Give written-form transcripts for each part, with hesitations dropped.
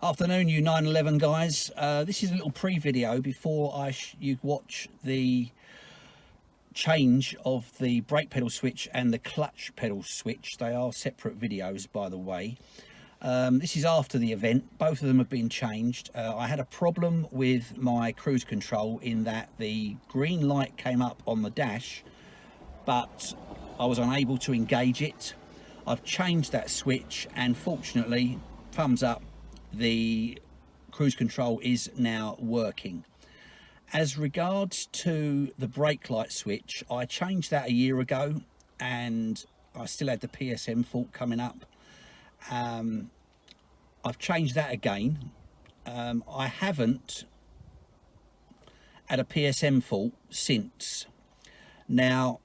Afternoon, you 911 guys. This is a little pre-video before you watch the change of the brake pedal switch and the clutch pedal switch. They are separate videos, by the way. This is after the event. Both of them have been changed. I had a problem with my cruise control in that the green light came up on the dash, but I was unable to engage it. I've changed that switch and fortunately, thumbs up, the cruise control is now working. As regards to the brake light switch, I changed that a year ago and I still had the PSM fault coming up. I've changed that again. I haven't had a PSM fault since. Now,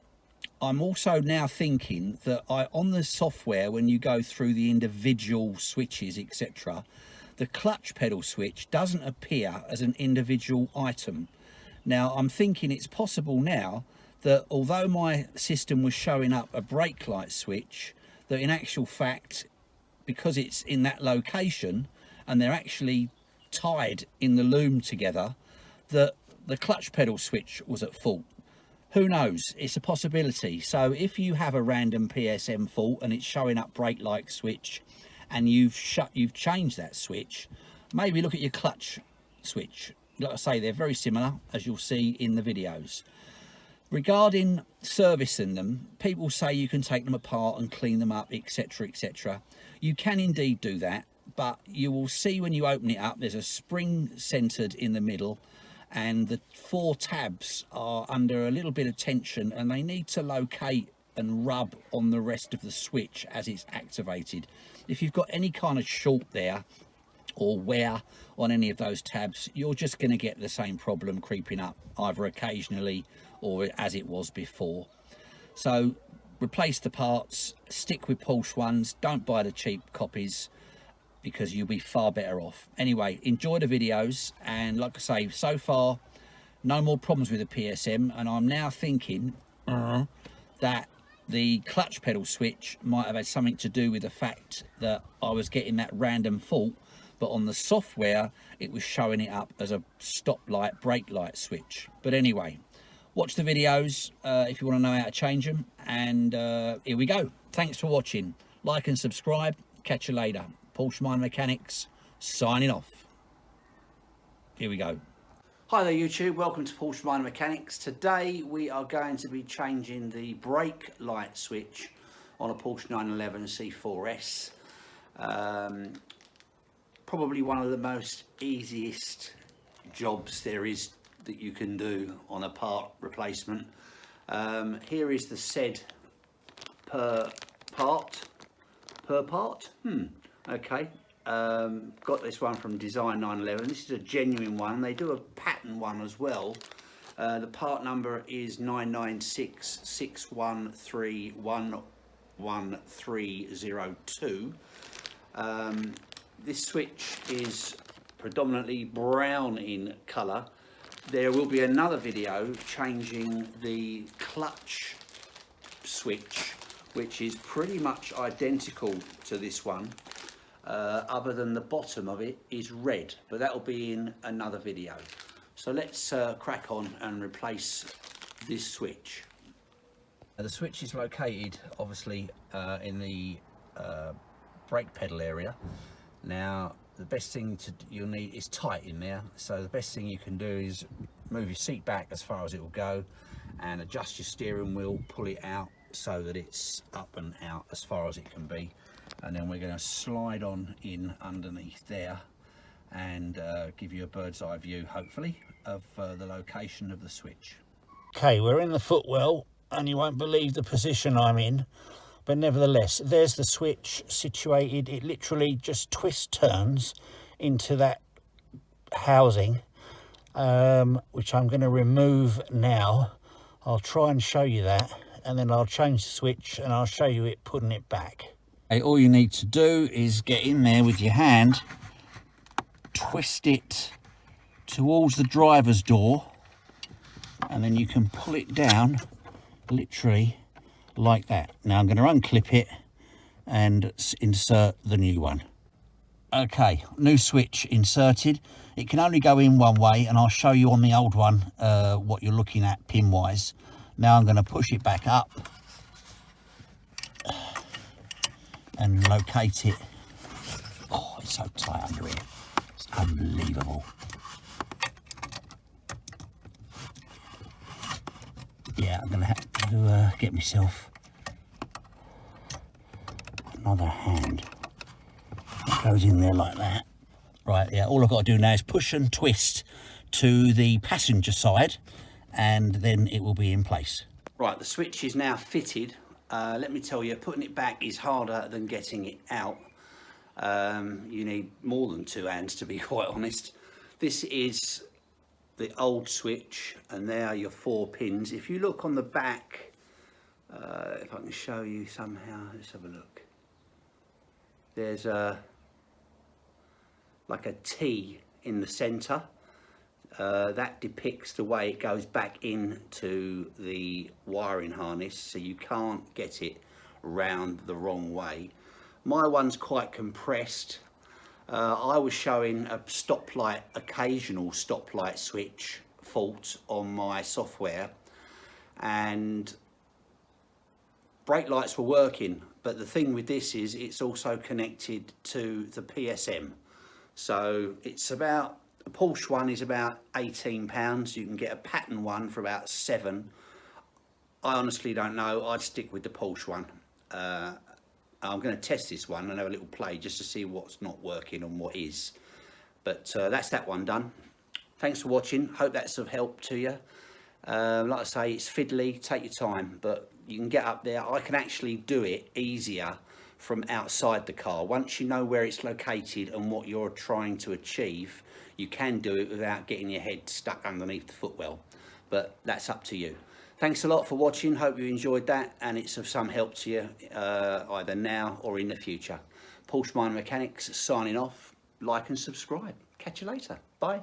I'm also now thinking that on the software, when you go through the individual switches, etc., the clutch pedal switch doesn't appear as an individual item. Now, I'm thinking it's possible now that although my system was showing up a brake light switch, that in actual fact, because it's in that location and they're actually tied in the loom together, that the clutch pedal switch was at fault. Who knows? It's a possibility. So if you have a random PSM fault and it's showing up brake light switch and you've changed that switch, maybe look at your clutch switch. Like I say, they're very similar, as you'll see in the videos. Regarding servicing them, people say you can take them apart and clean them up, etc., etc. You can indeed do that, but you will see when you open it up, there's a spring centered in the middle and the 4 tabs are under a little bit of tension and they need to locate and rub on the rest of the switch as it's activated. If you've got any kind of short there or wear on any of those tabs, you're just going to get the same problem creeping up, either occasionally or as it was before. So replace the parts, stick with Porsche ones, don't buy the cheap copies because you'll be far better off. Anyway, enjoy the videos, and like I say, so far no more problems with the PSM, and I'm now thinking that the clutch pedal switch might have had something to do with the fact that I was getting that random fault, but on the software it was showing it up as a stop light, brake light switch. But anyway, watch the videos if you want to know how to change them, and here we go. Thanks for watching. Like and subscribe. Catch you later. Porsche Minor Mechanics signing off. Here we go. Hi there YouTube, welcome to Porsche Minor Mechanics. Today we are going to be changing the brake light switch on a Porsche 911 C4S. Probably one of the most easiest jobs there is that you can do on a part replacement. Here is the said per part. Okay, got this one from Design 911. This is a genuine one. They do a pattern one as well. The part number is 9966113111302. This switch is predominantly brown in colour. There will be another video changing the clutch switch, which is pretty much identical to this one, other than the bottom of it is red, but that will be in another video. So let's crack on and replace this switch. The switch is located obviously in the brake pedal area. Now the best thing you'll need is tight in there, so the best thing you can do is move your seat back as far as it will go and adjust your steering wheel, pull it out so that it's up and out as far as it can be, and then we're going to slide on in underneath there and give you a bird's eye view hopefully of the location of the switch. Okay, we're in the footwell and you won't believe the position I'm in, but nevertheless there's the switch situated. It literally just turns into that housing, which I'm going to remove now. I'll try and show you that, and then I'll change the switch and I'll show you it putting it back. Okay, all you need to do is get in there with your hand, twist it towards the driver's door, and then you can pull it down literally like that. Now I'm going to unclip it and insert the new one. Okay, new switch inserted. It can only go in one way, and I'll show you on the old one what you're looking at pin wise. Now I'm going to push it back up and locate it. Oh, it's so tight under here. It's unbelievable. Yeah, I'm going to have to get myself another hand. It goes in there like that. Right, yeah, all I've got to do now is push and twist to the passenger side, and then it will be in place. Right, the switch is now fitted. Let me tell you, putting it back is harder than getting it out. You need more than two hands, to be quite honest. This is the old switch, and there are your 4 pins. If you look on the back, if I can show you somehow, let's have a look. There's like a T in the center. That depicts the way it goes back into the wiring harness, so you can't get it round the wrong way. My one's quite compressed. I was showing a stoplight, occasional stoplight switch fault on my software, and brake lights were working, but the thing with this is it's also connected to the PSM. So it's about, a Porsche one is about £18. You can get a pattern one for about £7. I honestly don't know. I'd stick with the Porsche one. I'm going to test this one and have a little play just to see what's not working and what is. But that's that one done. Thanks for watching. Hope that's of help to you. Like I say, it's fiddly. Take your time, but you can get up there. I can actually do it easier from outside the car. Once you know where it's located and what you're trying to achieve, you can do it without getting your head stuck underneath the footwell. But that's up to you. Thanks a lot for watching. Hope you enjoyed that and it's of some help to you, either now or in the future. Porsche Minor Mechanics signing off. Like and subscribe. Catch you later. Bye.